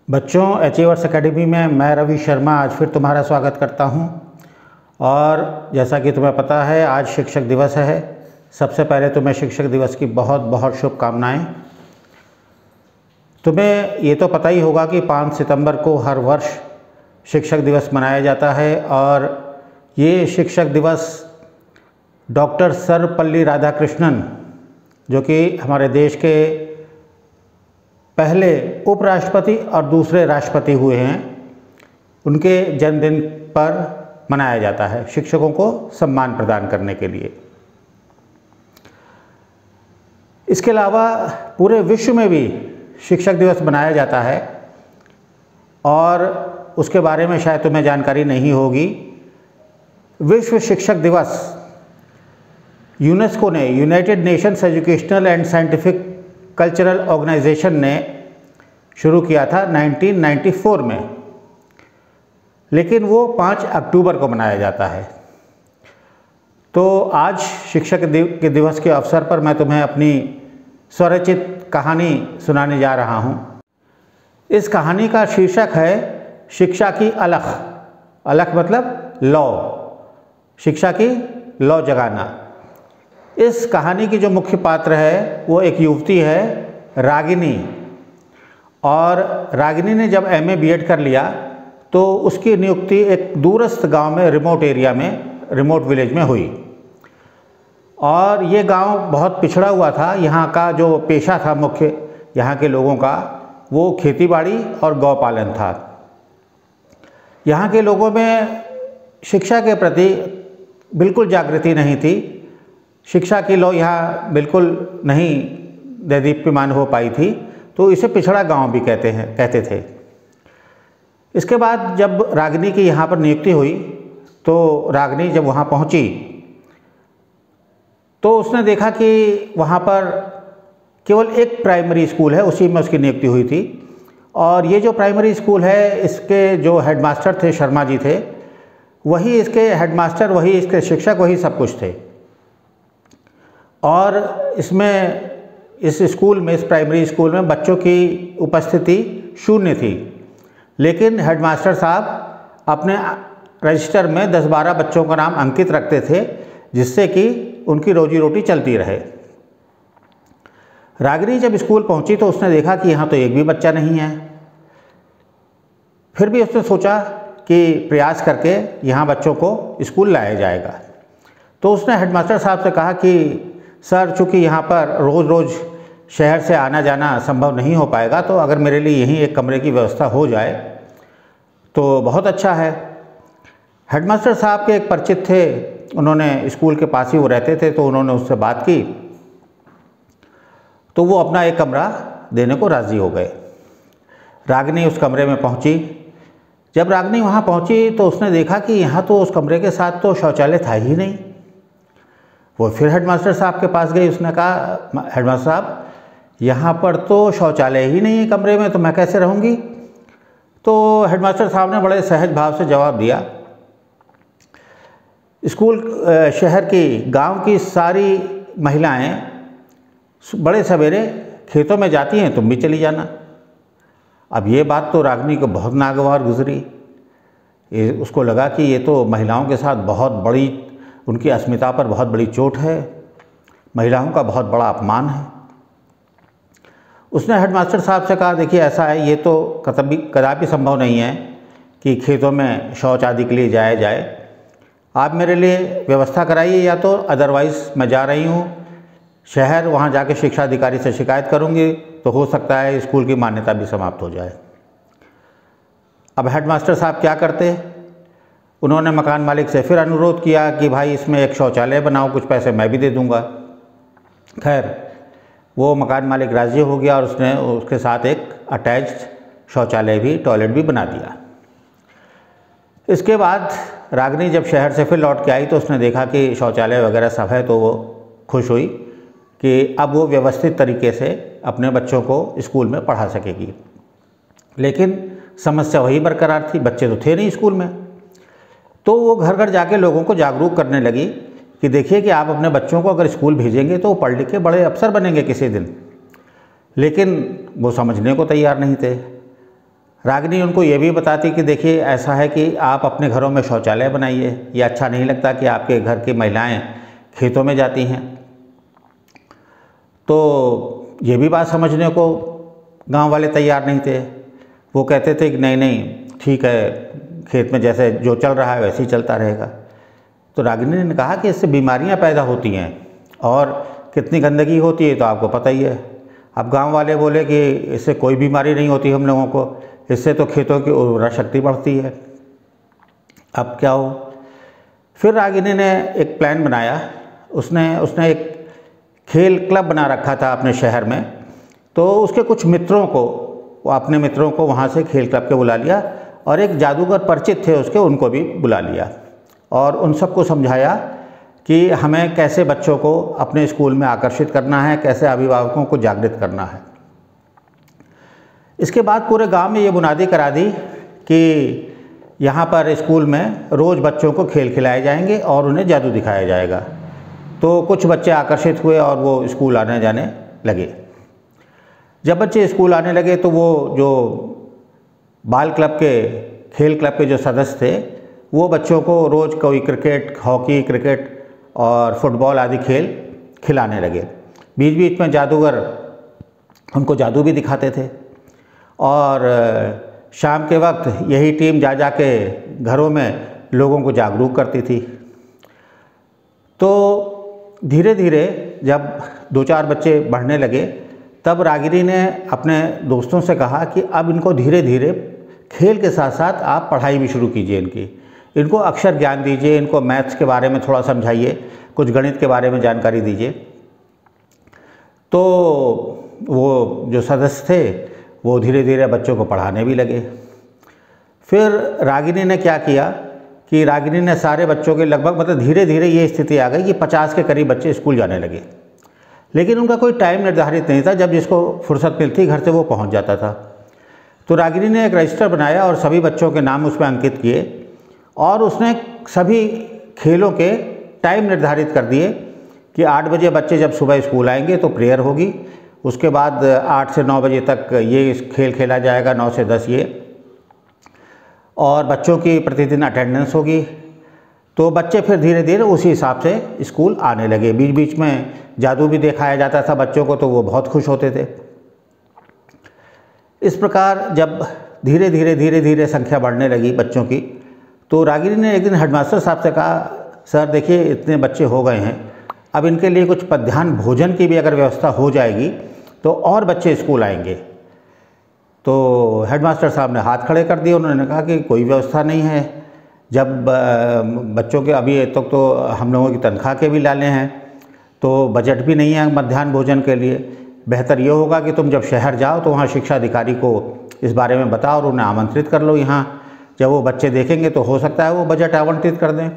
बच्चों, achievers academy में मैं रवि शर्मा आज फिर तुम्हारा स्वागत करता हूं। और जैसा कि तुम्हें पता है, आज शिक्षक दिवस है। सबसे पहले तुम्हें शिक्षक दिवस की बहुत बहुत शुभकामनाएं। तुम्हें ये तो पता ही होगा कि 5 सितंबर को हर वर्ष शिक्षक दिवस मनाया जाता है और ये शिक्षक दिवस डॉक्टर सर्वपल्ली राधाकृष्णन, जो कि हमारे देश के पहले उपराष्ट्रपति और दूसरे राष्ट्रपति हुए हैं, उनके जन्मदिन पर मनाया जाता है शिक्षकों को सम्मान प्रदान करने के लिए। इसके अलावा पूरे विश्व में भी शिक्षक दिवस मनाया जाता है और उसके बारे में शायद तुम्हें जानकारी नहीं होगी। विश्व शिक्षक दिवस यूनेस्को ने, United Nations Educational and Scientific Cultural Organization ने शुरू किया था 1994 में, लेकिन वो 5 अक्टूबर को मनाया जाता है। तो आज शिक्षक के दिवस के अवसर पर मैं तुम्हें अपनी स्वरचित कहानी सुनाने जा रहा हूँ। इस कहानी का शीर्षक है शिक्षा की अलख। अलख मतलब लौ, शिक्षा की लौ जगाना। इस कहानी की जो मुख्य पात्र है वो एक युवती है, रागिनी। और रागिनी ने जब MA B.Ed कर लिया तो उसकी नियुक्ति एक दूरस्थ गांव में, रिमोट एरिया में, रिमोट विलेज में हुई। और ये गांव बहुत पिछड़ा हुआ था। यहाँ का जो पेशा था मुख्य यहाँ के लोगों का, वो खेतीबाड़ी और गौ पालन था। यहाँ के लोगों में शिक्षा के प्रति बिल्कुल जागृति नहीं थी। शिक्षा की लौ यहाँ बिल्कुल नहीं दैदीप्यमान हो पाई थी, तो इसे पिछड़ा गांव भी कहते थे। इसके बाद जब रागिनी की यहाँ पर नियुक्ति हुई तो रागिनी जब वहाँ पहुँची तो उसने देखा कि वहाँ पर केवल एक प्राइमरी स्कूल है, उसी में उसकी नियुक्ति हुई थी। और ये जो प्राइमरी स्कूल है, इसके जो हेडमास्टर थे, शर्मा जी थे, वही इसके हेडमास्टर, वही इसके शिक्षक, वही सब कुछ थे। और इसमें, इस स्कूल में, इस प्राइमरी स्कूल में बच्चों की उपस्थिति शून्य थी। लेकिन हेडमास्टर साहब अपने रजिस्टर में 10-12 बच्चों का नाम अंकित रखते थे, जिससे कि उनकी रोजी रोटी चलती रहे। रागिनी जब स्कूल पहुंची तो उसने देखा कि यहाँ तो एक भी बच्चा नहीं है। फिर भी उसने सोचा कि प्रयास करके यहाँ बच्चों को स्कूल लाया जाएगा। तो उसने हेडमास्टर साहब से कहा कि सर, चूँकि यहाँ पर रोज़ रोज़ शहर से आना जाना संभव नहीं हो पाएगा, तो अगर मेरे लिए यहीं एक कमरे की व्यवस्था हो जाए तो बहुत अच्छा है। हेडमास्टर साहब के एक परिचित थे, उन्होंने स्कूल के पास ही वो रहते थे, तो उन्होंने उससे बात की तो वो अपना एक कमरा देने को राज़ी हो गए। रागिनी उस कमरे में पहुंची। जब रागिनी वहां पहुंची तो उसने देखा कि यहाँ तो उस कमरे के साथ तो शौचालय था ही नहीं। वो फिर हेडमास्टर साहब के पास गई। उसने कहा, हेडमास्टर साहब, यहाँ पर तो शौचालय ही नहीं है कमरे में, तो मैं कैसे रहूँगी? तो हेडमास्टर साहब ने बड़े सहज भाव से जवाब दिया, स्कूल शहर की, गांव की सारी महिलाएं बड़े सवेरे खेतों में जाती हैं, तुम भी चली जाना। अब ये बात तो रागिनी को बहुत नागवार गुजरी। उसको लगा कि ये तो महिलाओं के साथ बहुत बड़ी, उनकी अस्मिता पर बहुत बड़ी चोट है, महिलाओं का बहुत बड़ा अपमान है। उसने हेडमास्टर साहब से कहा, देखिए ऐसा है, ये तो कदापि संभव नहीं है कि खेतों में शौच आदि के लिए जाया जाए। आप मेरे लिए व्यवस्था कराइए, या तो अदरवाइज़ मैं जा रही हूँ शहर, वहाँ जाके शिक्षा अधिकारी से शिकायत करूँगी, तो हो सकता है स्कूल की मान्यता भी समाप्त हो जाए। अब हेडमास्टर साहब क्या करते? उन्होंने मकान मालिक से फिर अनुरोध किया कि भाई इसमें एक शौचालय बनाओ, कुछ पैसे मैं भी दे दूँगा। खैर, वो मकान मालिक राज़ी हो गया और उसने उसके साथ एक अटैच्ड शौचालय भी, टॉयलेट भी बना दिया। इसके बाद रागिनी जब शहर से फिर लौट के आई तो उसने देखा कि शौचालय वगैरह सब है, तो वो खुश हुई कि अब वो व्यवस्थित तरीके से अपने बच्चों को स्कूल में पढ़ा सकेगी। लेकिन समस्या वही बरकरार थी, बच्चे तो थे नहीं स्कूल में। तो वो घर घर जाके लोगों को जागरूक करने लगी कि देखिए कि आप अपने बच्चों को अगर स्कूल भेजेंगे तो वो पढ़ लिख के बड़े अफसर बनेंगे किसी दिन। लेकिन वो समझने को तैयार नहीं थे। रागिनी उनको ये भी बताती कि देखिए ऐसा है कि आप अपने घरों में शौचालय बनाइए, ये अच्छा नहीं लगता कि आपके घर की महिलाएं खेतों में जाती हैं। तो ये भी बात समझने को गांव वाले तैयार नहीं थे। वो कहते थे कि नहीं नहीं ठीक है, खेत में जैसे जो चल रहा है वैसे ही चलता रहेगा। तो रागिनी ने कहा कि इससे बीमारियां पैदा होती हैं और कितनी गंदगी होती है तो आपको पता ही है। अब गांव वाले बोले कि इससे कोई बीमारी नहीं होती हम लोगों को, इससे तो खेतों की उर्वरा शक्ति बढ़ती है। अब क्या हो, फिर रागिनी ने एक प्लान बनाया। उसने एक खेल क्लब बना रखा था अपने शहर में। तो उसके कुछ मित्रों को, वो अपने मित्रों को वहाँ से खेल क्लब के बुला लिया और एक जादूगर परिचित थे उसके, उनको भी बुला लिया और उन सबको समझाया कि हमें कैसे बच्चों को अपने स्कूल में आकर्षित करना है, कैसे अभिभावकों को जागृत करना है। इसके बाद पूरे गांव में ये बुनियादी करा दी कि यहाँ पर स्कूल में रोज़ बच्चों को खेल खिलाए जाएंगे और उन्हें जादू दिखाया जाएगा। तो कुछ बच्चे आकर्षित हुए और वो स्कूल आने जाने लगे। जब बच्चे स्कूल आने लगे तो वो जो बाल क्लब के, खेल क्लब के जो सदस्य थे, वो बच्चों को रोज़ कोई क्रिकेट, हॉकी, क्रिकेट और फुटबॉल आदि खेल खिलाने लगे। बीच बीच में जादूगर उनको जादू भी दिखाते थे और शाम के वक्त यही टीम जा जा के घरों में लोगों को जागरूक करती थी। तो धीरे धीरे जब 2-4 बच्चे बढ़ने लगे तब रागिनी ने अपने दोस्तों से कहा कि अब इनको धीरे धीरे खेल के साथ साथ आप पढ़ाई भी शुरू कीजिए, इनको अक्षर ज्ञान दीजिए, इनको मैथ्स के बारे में थोड़ा समझाइए, कुछ गणित के बारे में जानकारी दीजिए। तो वो जो सदस्य थे वो धीरे धीरे बच्चों को पढ़ाने भी लगे। फिर रागिनी ने क्या किया कि रागिनी ने सारे बच्चों के लगभग, मतलब धीरे धीरे ये स्थिति आ गई कि 50 के करीब बच्चे स्कूल जाने लगे। लेकिन उनका कोई टाइम निर्धारित नहीं था, जब जिसको फुर्सत मिलती घर से वो पहुंच जाता था। तो रागिनी ने एक रजिस्टर बनाया और सभी बच्चों के नाम उसमें अंकित किए और उसने सभी खेलों के टाइम निर्धारित कर दिए कि 8 बजे बच्चे जब सुबह स्कूल आएंगे तो प्रेयर होगी, उसके बाद 8 से 9 बजे तक ये खेल खेला जाएगा, 9 से 10 ये, और बच्चों की प्रतिदिन अटेंडेंस होगी। तो बच्चे फिर धीरे धीरे उसी हिसाब से स्कूल आने लगे। बीच बीच में जादू भी दिखाया जाता था बच्चों को, तो वो बहुत खुश होते थे। इस प्रकार जब धीरे धीरे संख्या बढ़ने लगी बच्चों की, तो रागिनी ने एक दिन हेडमास्टर साहब से कहा, सर देखिए इतने बच्चे हो गए हैं, अब इनके लिए कुछ मध्याह्न भोजन की भी अगर व्यवस्था हो जाएगी तो और बच्चे स्कूल आएंगे। तो हेडमास्टर साहब ने हाथ खड़े कर दिए। उन्होंने कहा कि कोई व्यवस्था नहीं है, जब बच्चों के अभी तक तो हम लोगों की तनख्वाह के भी लाले हैं, तो बजट भी नहीं है मध्याह्न भोजन के लिए। बेहतर ये होगा कि तुम जब शहर जाओ तो वहाँ शिक्षा अधिकारी को इस बारे में बताओ और उन्हें आमंत्रित कर लो यहाँ। जब वो बच्चे देखेंगे तो हो सकता है वो बजट आवंटित कर दें।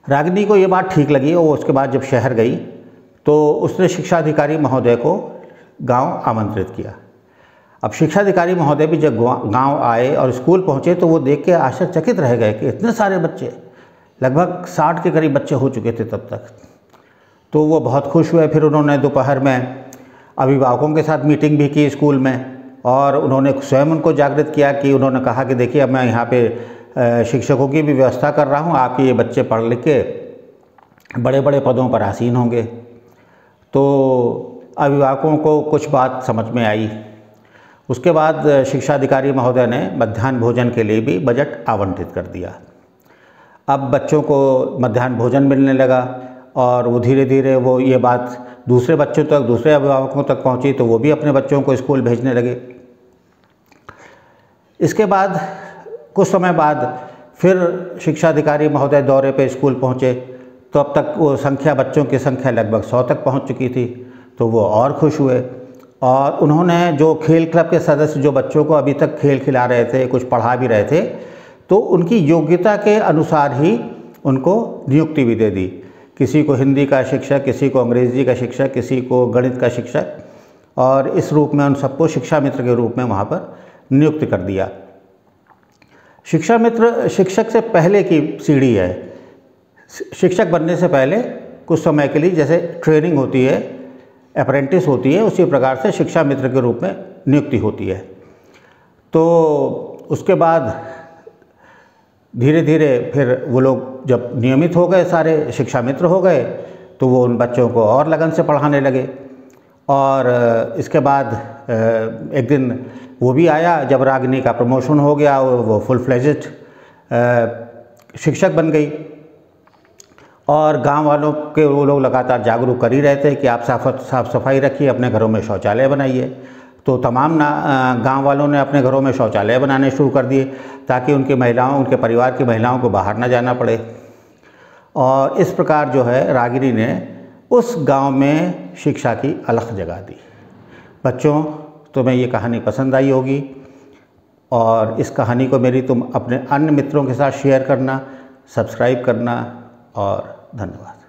रागिनी को ये बात ठीक लगी और उसके बाद जब शहर गई तो उसने शिक्षा अधिकारी महोदय को गांव आमंत्रित किया। अब शिक्षा अधिकारी महोदय भी जब गांव आए और स्कूल पहुंचे तो वो देख के आश्चर्यचकित रह गए कि इतने सारे बच्चे, लगभग 60 के करीब बच्चे हो चुके थे तब तक। तो वो बहुत खुश हुए। फिर उन्होंने दोपहर में अभिभावकों के साथ मीटिंग भी की स्कूल में और उन्होंने स्वयं उनको जागृत किया कि उन्होंने कहा कि देखिए अब मैं यहाँ पे शिक्षकों की भी व्यवस्था कर रहा हूँ, आपके ये बच्चे पढ़ लिख के बड़े बड़े पदों पर आसीन होंगे। तो अभिभावकों को कुछ बात समझ में आई। उसके बाद शिक्षा अधिकारी महोदय ने मध्याह्न भोजन के लिए भी बजट आवंटित कर दिया। अब बच्चों को मध्याह्न भोजन मिलने लगा और वो धीरे धीरे वो ये बात दूसरे बच्चों तक, दूसरे अभिभावकों तक पहुंची, तो वो भी अपने बच्चों को स्कूल भेजने लगे। इसके बाद कुछ समय बाद फिर शिक्षा अधिकारी महोदय दौरे पे स्कूल पहुंचे, तो अब तक वो संख्या, बच्चों की संख्या लगभग 100 तक पहुंच चुकी थी। तो वो और खुश हुए और उन्होंने जो खेल क्लब के सदस्य जो बच्चों को अभी तक खेल खिला रहे थे, कुछ पढ़ा भी रहे थे, तो उनकी योग्यता के अनुसार ही उनको नियुक्ति भी दे दी। किसी को हिंदी का शिक्षक, किसी को अंग्रेज़ी का शिक्षक, किसी को गणित का शिक्षक, और इस रूप में उन सबको शिक्षा मित्र के रूप में वहाँ पर नियुक्त कर दिया। शिक्षा मित्र शिक्षक से पहले की सीढ़ी है। शिक्षक बनने से पहले कुछ समय के लिए जैसे ट्रेनिंग होती है, अप्रेंटिस होती है, उसी प्रकार से शिक्षा मित्र के रूप में नियुक्ति होती है। तो उसके बाद धीरे धीरे फिर वो लोग जब नियमित हो गए, सारे शिक्षा मित्र हो गए, तो वो उन बच्चों को और लगन से पढ़ाने लगे। और इसके बाद एक दिन वो भी आया जब रागिनी का प्रमोशन हो गया, वो फुल फ्लेजेड शिक्षक बन गई। और गांव वालों के वो लोग लगातार जागरूक कर ही रहते कि आप साफ़ सफाई रखिए, अपने घरों में शौचालय बनाइए। तो तमाम गांव वालों ने अपने घरों में शौचालय बनाने शुरू कर दिए ताकि उनके परिवार की महिलाओं को बाहर ना जाना पड़े। और इस प्रकार जो है रागिनी ने उस गांव में शिक्षा की अलख जगा दी। बच्चों, तुम्हें ये कहानी पसंद आई होगी और इस कहानी को तुम अपने अन्य मित्रों के साथ शेयर करना, सब्सक्राइब करना और धन्यवाद।